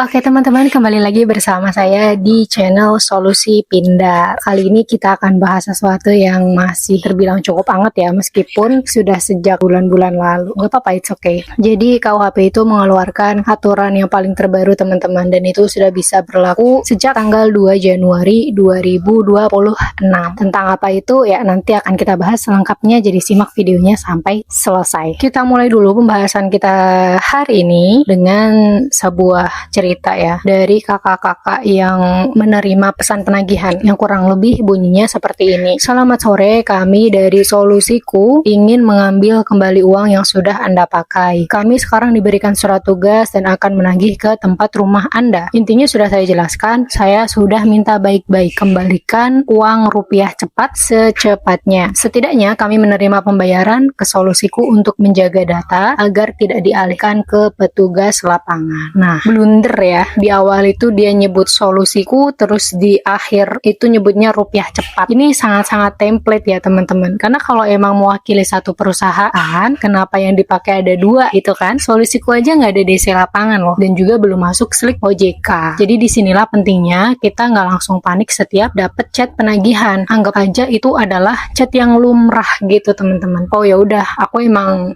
Oke teman-teman, kembali lagi bersama saya di channel Solusi Pindah. Kali ini kita akan bahas sesuatu yang masih terbilang cukup hangat ya, meskipun sudah sejak bulan-bulan lalu. Gak apa-apa, it's okay. Jadi KUHP itu mengeluarkan aturan yang paling terbaru teman-teman, dan itu sudah bisa berlaku sejak tanggal 2 Januari 2026. Tentang apa itu ya nanti akan kita bahas selengkapnya, jadi simak videonya sampai selesai. Kita mulai dulu pembahasan kita hari ini dengan sebuah cerita ya dari kakak-kakak yang menerima pesan penagihan yang kurang lebih bunyinya seperti ini. Selamat sore, kami dari Solusiku ingin mengambil kembali uang yang sudah Anda pakai. Kami sekarang diberikan surat tugas dan akan menagih ke tempat rumah Anda. Intinya sudah saya jelaskan, saya sudah minta baik-baik kembalikan uang rupiah cepat secepatnya. Setidaknya kami menerima pembayaran ke Solusiku untuk menjaga data agar tidak dialihkan ke petugas lapangan. Nah, blunder ya, di awal itu dia nyebut Solusiku, terus di akhir itu nyebutnya rupiah cepat. Ini sangat-sangat template ya teman-teman, karena kalau emang mewakili satu perusahaan, kenapa yang dipakai ada dua gitu kan? Solusiku aja nggak ada DC lapangan loh, dan juga belum masuk slip OJK. Jadi disinilah pentingnya kita nggak langsung panik setiap dapet chat penagihan. Anggap aja itu adalah chat yang lumrah gitu teman-teman. Oh ya udah, aku emang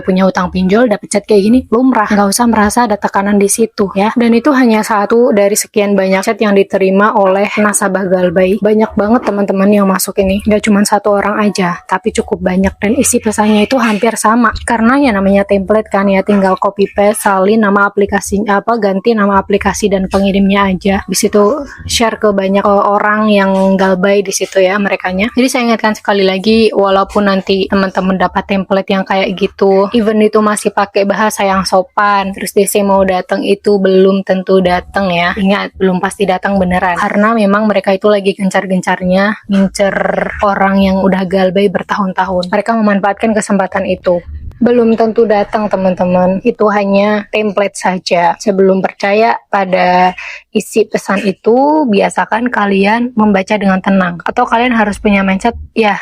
punya utang pinjol, dapet chat kayak gini lumrah, nggak usah merasa ada tekanan di situ ya. Dan itu hanya satu dari sekian banyak chat yang diterima oleh nasabah Galbay. Banyak banget teman-teman yang masuk ini, nggak cuma satu orang aja, tapi cukup banyak, dan isi pesannya itu hampir sama. Karena ya namanya template kan ya, tinggal copy paste, salin nama aplikasi ganti nama aplikasi dan pengirimnya aja. Di situ share ke banyak orang yang Galbay di situ ya merekanya. Jadi saya ingatkan sekali lagi, walaupun nanti teman-teman dapat template yang kayak gitu, even itu masih pakai bahasa yang sopan, terus DC mau datang itu belum tentu datang ya. Ingat, belum pasti datang beneran. Karena memang mereka itu lagi gencar-gencarnya ngincer orang yang udah Galbay bertahun-tahun. Mereka memanfaatkan kesempatan itu. Belum tentu datang teman-teman, itu hanya template saja. Sebelum percaya pada isi pesan itu, biasakan kalian membaca dengan tenang. Atau kalian harus punya mindset, ya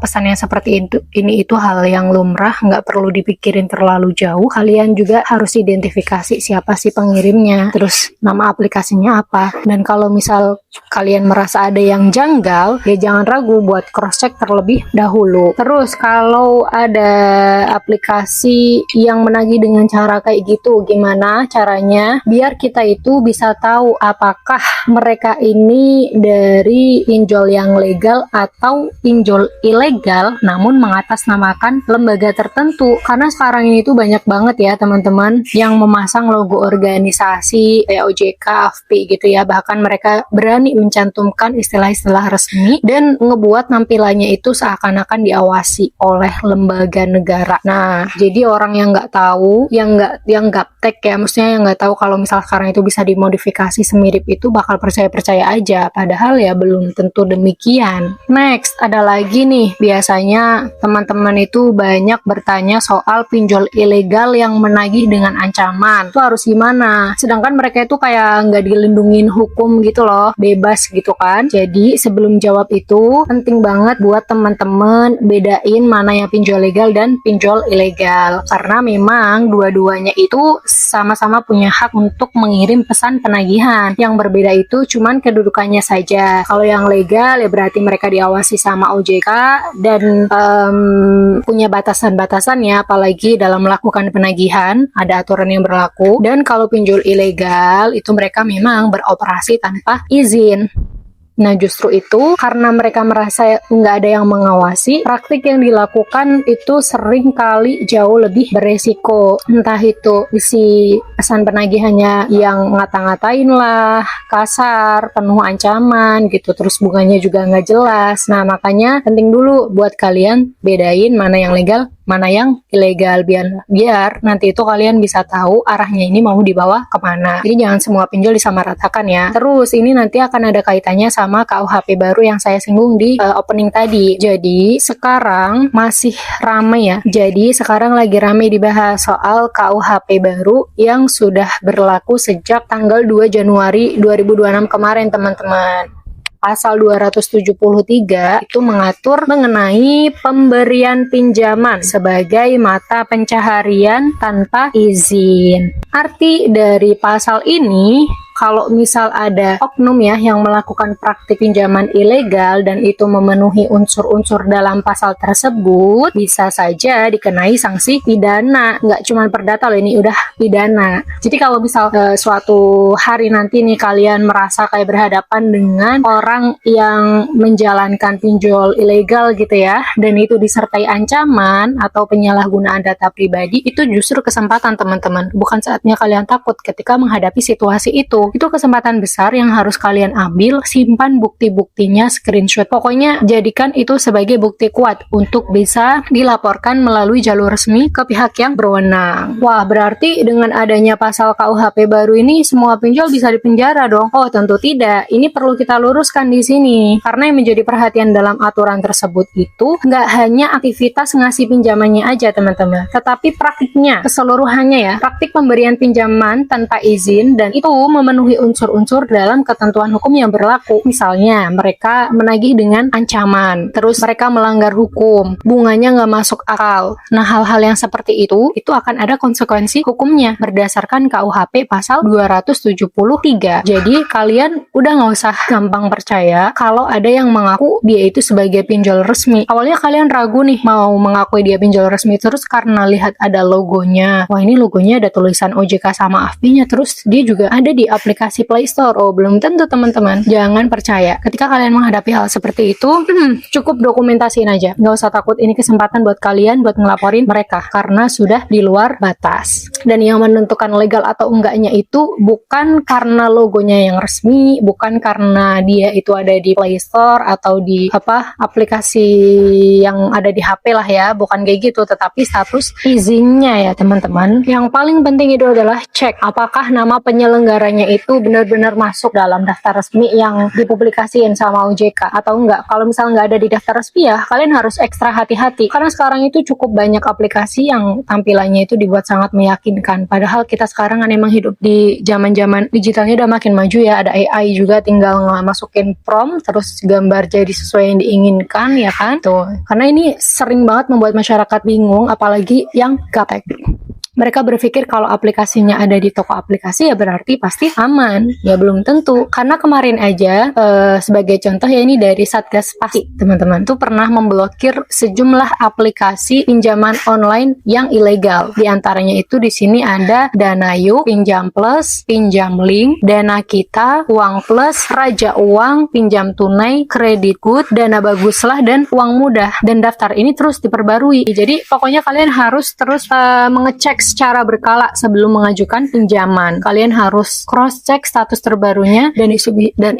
pesan yang seperti ini itu hal yang lumrah, nggak perlu dipikirin terlalu jauh. Kalian juga harus identifikasi siapa sih pengirimnya, terus nama aplikasinya apa. Dan kalau misal kalian merasa ada yang janggal, ya jangan ragu buat cross check terlebih dahulu. Terus kalau ada aplikasi yang menagih dengan cara kayak gitu, gimana caranya biar kita itu bisa tahu apakah mereka ini dari pinjol yang legal atau pinjol ilegal namun mengatasnamakan lembaga tertentu. Karena sekarang ini tuh banyak banget ya teman-teman yang memasang logo organisasi kayak OJK, AFP gitu ya, bahkan mereka berani mencantumkan istilah-istilah resmi dan ngebuat tampilannya itu seakan-akan diawasi oleh lembaga negara. Nah, jadi orang yang nggak tahu, yang gaptek ya, maksudnya yang nggak tahu kalau misal sekarang itu bisa dimodifikasi semirip itu, bakal percaya-percaya aja. Padahal ya belum tentu demikian. Next, ada lagi nih, biasanya teman-teman itu banyak bertanya soal pinjol ilegal yang menagih dengan ancaman. Itu harus gimana? Sedangkan mereka itu kayak nggak dilindungin hukum gitu loh, bebas gitu kan. Jadi sebelum jawab itu, penting banget buat teman-teman bedain mana yang pinjol legal dan pinjol ilegal, karena memang dua-duanya itu sama-sama punya hak untuk mengirim pesan penagihan. Yang berbeda itu cuman kedudukannya saja. Kalau yang legal ya berarti mereka diawasi sama OJK dan punya batasan-batasannya, apalagi dalam melakukan penagihan ada aturan yang berlaku. Dan kalau pinjol ilegal itu mereka memang beroperasi tanpa izin. Nah justru itu karena mereka merasa nggak ada yang mengawasi, praktik yang dilakukan itu sering kali jauh lebih beresiko. Entah itu isi pesan penagihannya yang ngata-ngatain lah, kasar, penuh ancaman gitu, terus bunganya juga nggak jelas. Nah makanya penting dulu buat kalian bedain mana yang legal, mana yang ilegal, biar nanti itu kalian bisa tahu arahnya ini mau dibawa kemana. Jadi jangan semua pinjol disamaratakan ya. Terus ini nanti akan ada kaitannya sama KUHP baru yang saya singgung di opening tadi. Jadi sekarang masih ramai ya. Jadi sekarang lagi ramai dibahas soal KUHP baru yang sudah berlaku sejak tanggal 2 Januari 2026 kemarin teman-teman. pasal 273 itu mengatur mengenai pemberian pinjaman sebagai mata pencaharian tanpa izin. Arti dari pasal ini, kalau misal ada oknum ya yang melakukan praktik pinjaman ilegal dan itu memenuhi unsur-unsur dalam pasal tersebut, bisa saja dikenai sanksi pidana. Nggak cuma perdata loh, ini udah pidana. Jadi kalau misal suatu hari nanti nih kalian merasa kayak berhadapan dengan orang yang menjalankan pinjol ilegal gitu ya, dan itu disertai ancaman atau penyalahgunaan data pribadi, itu justru kesempatan teman-teman. Bukan saatnya kalian takut ketika menghadapi situasi itu. Itu kesempatan besar yang harus kalian ambil, simpan bukti-buktinya, screenshot. Pokoknya jadikan itu sebagai bukti kuat untuk bisa dilaporkan melalui jalur resmi ke pihak yang berwenang. Wah, berarti dengan adanya pasal KUHP baru ini semua pinjol bisa dipenjara dong? Oh, tentu tidak. Ini perlu kita luruskan di sini. Karena yang menjadi perhatian dalam aturan tersebut itu nggak hanya aktivitas ngasih pinjamannya aja teman-teman, tetapi praktiknya, keseluruhannya ya. Praktik pemberian pinjaman tanpa izin dan itu memenuhi unsur-unsur dalam ketentuan hukum yang berlaku. Misalnya, mereka menagih dengan ancaman, terus mereka melanggar hukum, bunganya nggak masuk akal. Nah, hal-hal yang seperti itu akan ada konsekuensi hukumnya berdasarkan KUHP pasal 273. Jadi, kalian udah nggak usah gampang percaya kalau ada yang mengaku dia itu sebagai pinjol resmi. Awalnya kalian ragu nih mau mengakui dia pinjol resmi, terus karena lihat ada logonya. Wah, ini logonya ada tulisan OJK sama AFP-nya, terus dia juga ada di aplikasi Play Store. Oh, belum tentu teman-teman. Jangan percaya. Ketika kalian menghadapi hal seperti itu, cukup dokumentasiin aja. Nggak usah takut, ini kesempatan buat kalian buat ngelaporin mereka karena sudah di luar batas. Dan yang menentukan legal atau enggaknya itu bukan karena logonya yang resmi, bukan karena dia itu ada di Play Store atau di aplikasi yang ada di HP lah ya, bukan kayak gitu, tetapi status izinnya ya teman-teman. Yang paling penting itu adalah cek apakah nama penyelenggaranya itu benar-benar masuk dalam daftar resmi yang dipublikasiin sama OJK atau enggak. Kalau misalnya nggak ada di daftar resmi ya kalian harus ekstra hati-hati karena sekarang itu cukup banyak aplikasi yang tampilannya itu dibuat sangat meyakinkan, padahal kita sekarang kan emang hidup di zaman-zaman digitalnya udah makin maju ya, ada AI juga, tinggal masukin prompt terus gambar jadi sesuai yang diinginkan ya kan tuh. Karena ini sering banget membuat masyarakat bingung, apalagi yang gaptek. Mereka berpikir kalau aplikasinya ada di toko aplikasi ya berarti pasti aman. Ya belum tentu. Karena kemarin aja sebagai contoh ya, ini dari Satgas Pasti teman-teman tuh pernah memblokir sejumlah aplikasi pinjaman online yang ilegal. Di antaranya itu di sini ada Danayu, Pinjam Plus, Pinjam Link, Dana Kita, Uang Plus, Raja Uang, Pinjam Tunai, Kredit Good, Dana Baguslah, dan Uang Mudah. Dan daftar ini terus diperbarui. Jadi pokoknya kalian harus terus mengecek secara berkala sebelum mengajukan pinjaman. Kalian harus cross-check status terbarunya dan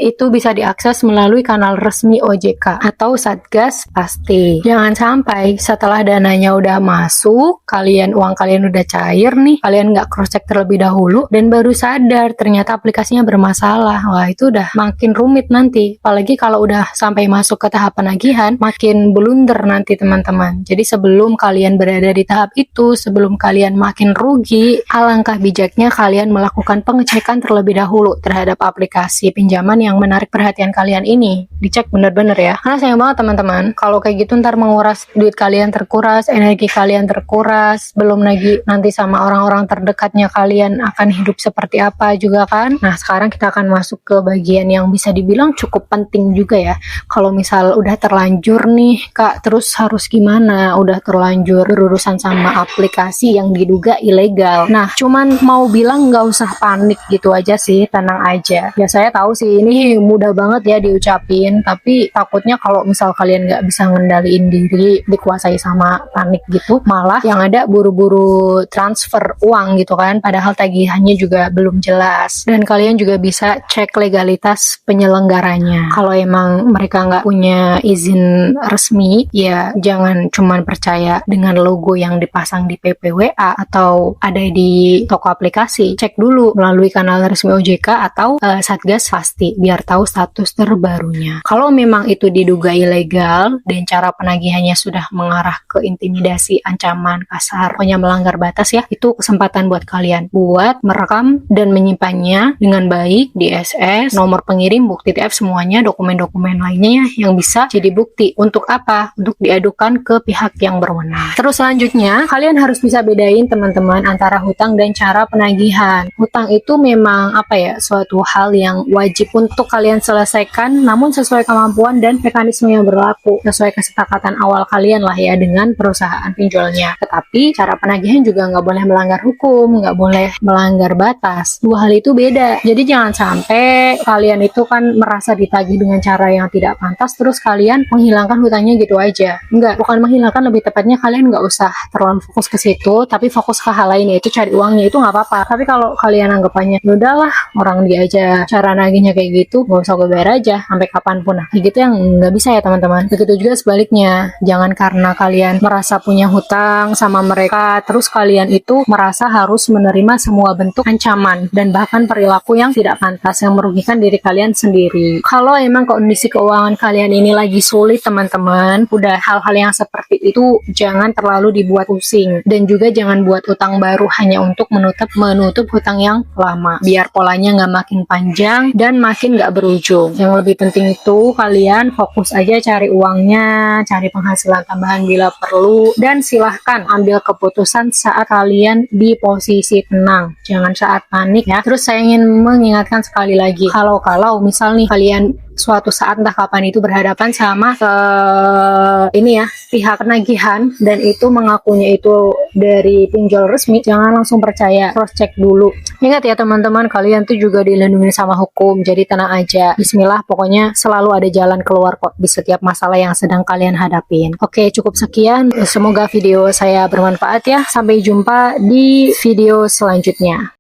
itu bisa diakses melalui kanal resmi OJK atau Satgas Pasti. Jangan sampai setelah dananya udah masuk, uang kalian udah cair nih, kalian nggak cross-check terlebih dahulu dan baru sadar ternyata aplikasinya bermasalah. Wah, itu udah makin rumit nanti. Apalagi kalau udah sampai masuk ke tahap penagihan, makin blunder nanti teman-teman. Jadi sebelum kalian berada di tahap itu, sebelum kalian makin rugi, alangkah bijaknya kalian melakukan pengecekan terlebih dahulu terhadap aplikasi pinjaman yang menarik perhatian kalian ini. Dicek bener-bener ya, karena sayang banget teman-teman kalau kayak gitu ntar menguras duit kalian, terkuras energi kalian, terkuras, belum lagi nanti sama orang-orang terdekatnya kalian akan hidup seperti apa juga kan. Nah, sekarang kita akan masuk ke bagian yang bisa dibilang cukup penting juga ya. Kalau misal udah terlanjur nih Kak, terus harus gimana? Udah terlanjur berurusan sama aplikasi yang diduga ilegal. Nah, cuman mau bilang nggak usah panik gitu aja sih, tenang aja. Ya saya tahu sih ini mudah banget ya diucapin, tapi takutnya kalau misal kalian nggak bisa ngendaliin diri, dikuasai sama panik gitu, malah yang ada buru-buru transfer uang gitu kan, padahal tagihannya juga belum jelas. Dan kalian juga bisa cek legalitas penyelenggaranya. Kalau emang mereka nggak punya izin resmi, ya jangan cuman percaya dengan logo yang dipasang di PPWA atau ada di toko aplikasi, cek dulu melalui kanal resmi OJK atau Satgas Pasti biar tahu status terbarunya. Kalau memang itu diduga ilegal dan cara penagihannya sudah mengarah ke intimidasi, ancaman, kasar, pokoknya melanggar batas ya, itu kesempatan buat kalian buat merekam dan menyimpannya dengan baik di SS, nomor pengirim, bukti TF, semuanya dokumen-dokumen lainnya yang bisa jadi bukti. Untuk apa? Untuk diadukan ke pihak yang berwenang. Terus selanjutnya, kalian harus bisa bedain teman-teman antara hutang dan cara penagihan. Hutang itu memang suatu hal yang wajib untuk kalian selesaikan, namun sesuai kemampuan dan mekanisme yang berlaku, sesuai kesepakatan awal kalian lah ya dengan perusahaan pinjolnya. Tetapi cara penagihan juga nggak boleh melanggar hukum, nggak boleh melanggar batas. Dua hal itu beda. Jadi jangan sampai kalian itu kan merasa ditagih dengan cara yang tidak pantas, terus kalian menghilangkan hutangnya gitu aja. Enggak, bukan menghilangkan, lebih tepatnya kalian nggak usah terlalu fokus ke situ, tapi fokus ke hal lain, yaitu cari uangnya. Itu nggak apa-apa. Tapi kalau kalian anggapannya udahlah, orang dia aja cara nagihnya kayak gitu, nggak usah gue bayar aja sampai kapanpun. Nah, kayak gitu yang nggak bisa ya teman-teman. Begitu juga sebaliknya, jangan karena kalian merasa punya hutang sama mereka, terus kalian itu merasa harus menerima semua bentuk ancaman dan bahkan perilaku yang tidak pantas yang merugikan diri kalian sendiri. Kalau emang kondisi keuangan kalian ini lagi sulit teman-teman, udah hal-hal yang seperti itu jangan terlalu dibuat pusing, dan juga jangan buat hutang baru hanya untuk menutup hutang yang lama, biar polanya nggak makin panjang dan makin nggak berujung. Yang lebih penting itu kalian fokus aja cari uangnya, cari penghasilan tambahan bila perlu, dan silahkan ambil keputusan saat kalian di posisi tenang, jangan saat panik ya. Terus saya ingin mengingatkan sekali lagi, kalau misal nih kalian suatu saat entah kapan itu berhadapan sama pihak penagihan dan itu mengakunya itu dari pinjol resmi, jangan langsung percaya, cross check dulu. Ingat ya teman-teman, kalian tuh juga dilindungi sama hukum, jadi tenang aja. Bismillah, pokoknya selalu ada jalan keluar kok di setiap masalah yang sedang kalian hadapin. Oke, cukup sekian, semoga video saya bermanfaat ya. Sampai jumpa di video selanjutnya.